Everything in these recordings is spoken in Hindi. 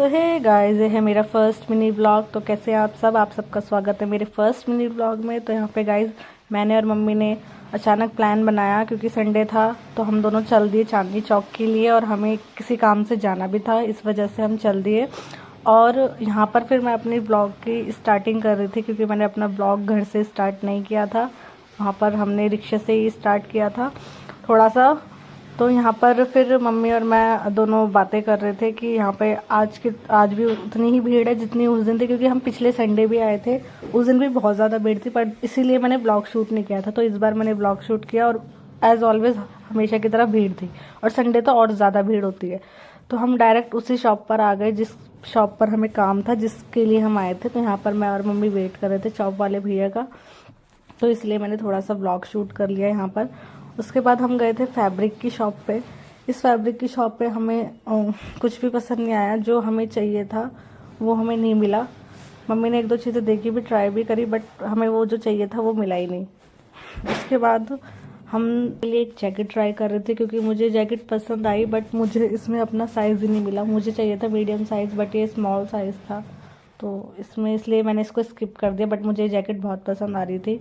सो हे गाइस, ये है मेरा फर्स्ट मिनी ब्लॉग। तो कैसे आप सबका स्वागत है मेरे फर्स्ट मिनी ब्लॉग में। तो यहाँ पे गाइस मैंने और मम्मी ने अचानक प्लान बनाया, क्योंकि संडे था तो हम दोनों चल दिए चांदनी चौक के लिए, और हमें किसी काम से जाना भी था, इस वजह से हम चल दिए। और यहाँ पर फिर मैं अपनी ब्लॉग की स्टार्टिंग कर रही थी, क्योंकि मैंने अपना ब्लॉग घर से स्टार्ट नहीं किया था, वहाँ पर हमने रिक्शे से ही स्टार्ट किया था थोड़ा सा। तो यहाँ पर फिर मम्मी और मैं दोनों बातें कर रहे थे कि यहाँ पे आज भी उतनी ही भीड़ है जितनी उस दिन थी, क्योंकि हम पिछले संडे भी आए थे, उस दिन भी बहुत ज़्यादा भीड़ थी, पर इसीलिए मैंने ब्लॉग शूट नहीं किया था। तो इस बार मैंने ब्लॉग शूट किया, और एज़ ऑलवेज हमेशा की तरह भीड़ थी, और संडे तो और ज़्यादा भीड़ होती है। तो हम डायरेक्ट उसी शॉप पर आ गए जिस शॉप पर हमें काम था, जिसके लिए हम आए थे। तो यहाँ पर मैं और मम्मी वेट कर रहे थे शॉप वाले भैया का, तो इसलिए मैंने थोड़ा सा ब्लॉग शूट कर लिया यहाँ पर। उसके बाद हम गए थे फैब्रिक की शॉप पे। इस फैब्रिक की शॉप पे हमें कुछ भी पसंद नहीं आया, जो हमें चाहिए था वो हमें नहीं मिला। मम्मी ने एक दो चीज़ें देखी भी, ट्राई भी करी, बट हमें वो जो चाहिए था वो मिला ही नहीं। उसके बाद हम लिए एक जैकेट ट्राई कर रहे थे, क्योंकि मुझे जैकेट पसंद आई, बट मुझे इसमें अपना साइज़ ही नहीं मिला। मुझे चाहिए था मीडियम साइज़, बट ये स्मॉल साइज़ था, तो इसलिए मैंने इसको स्किप कर दिया। बट मुझे जैकेट बहुत पसंद आ रही थी।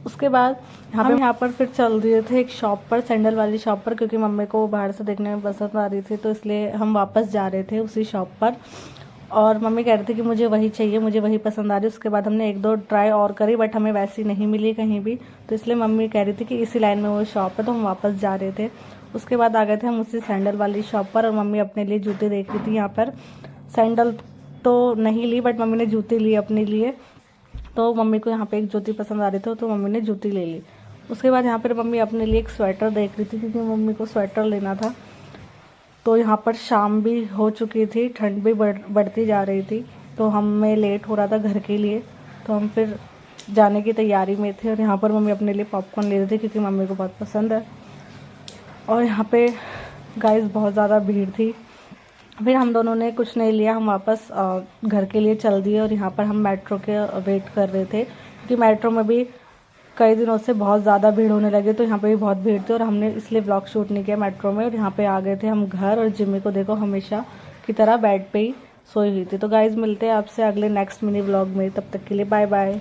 उसके बाद हम यहाँ पर फिर चल रहे थे एक शॉप पर, सैंडल वाली शॉप पर, क्योंकि मम्मी को बाहर से देखने में पसंद आ रही थी, तो इसलिए हम वापस जा रहे थे उसी शॉप पर। और मम्मी कह रही थी कि मुझे वही चाहिए, मुझे वही पसंद आ रही है। उसके बाद हमने एक दो ट्राई और करी, बट हमें वैसी नहीं मिली कहीं भी, तो इसलिए मम्मी कह रही थी कि इसी लाइन में वो शॉप है, तो हम वापस जा रहे थे। उसके बाद आ गए थे हम उसी सैंडल वाली शॉप पर, और मम्मी अपने लिए जूते देख रही थी। यहाँ पर सैंडल तो नहीं ली, बट मम्मी ने जूते लिए अपने लिए। तो मम्मी को यहाँ पे एक जूती पसंद आ रही थी, तो मम्मी ने जूती ले ली। उसके बाद यहाँ पर मम्मी अपने लिए एक स्वेटर देख रही थी, क्योंकि मम्मी को स्वेटर लेना था। तो यहाँ पर शाम भी हो चुकी थी, ठंड भी बढ़ती जा रही थी, तो हमें लेट हो रहा था घर के लिए, तो हम फिर जाने की तैयारी में थे। और यहाँ पर मम्मी अपने लिए पॉपकॉर्न ले रही थी, क्योंकि मम्मी को बहुत पसंद है। और यहाँ पे गाइस बहुत ज़्यादा भीड़ थी। फिर हम दोनों ने कुछ नहीं लिया, हम वापस घर के लिए चल दिए। और यहाँ पर हम मेट्रो के वेट कर रहे थे, क्योंकि मेट्रो में भी कई दिनों से बहुत ज़्यादा भीड़ होने लगी, तो यहाँ पे भी बहुत भीड़ थी, और हमने इसलिए ब्लॉग शूट नहीं किया मेट्रो में। और यहाँ पे आ गए थे हम घर, और जिम्मी को देखो हमेशा की तरह बेड पे ही सोई हुई थी। तो गाइज़ मिलते हैं आपसे अगले नेक्स्ट मिनी ब्लॉग में, तब तक के लिए बाय बाय।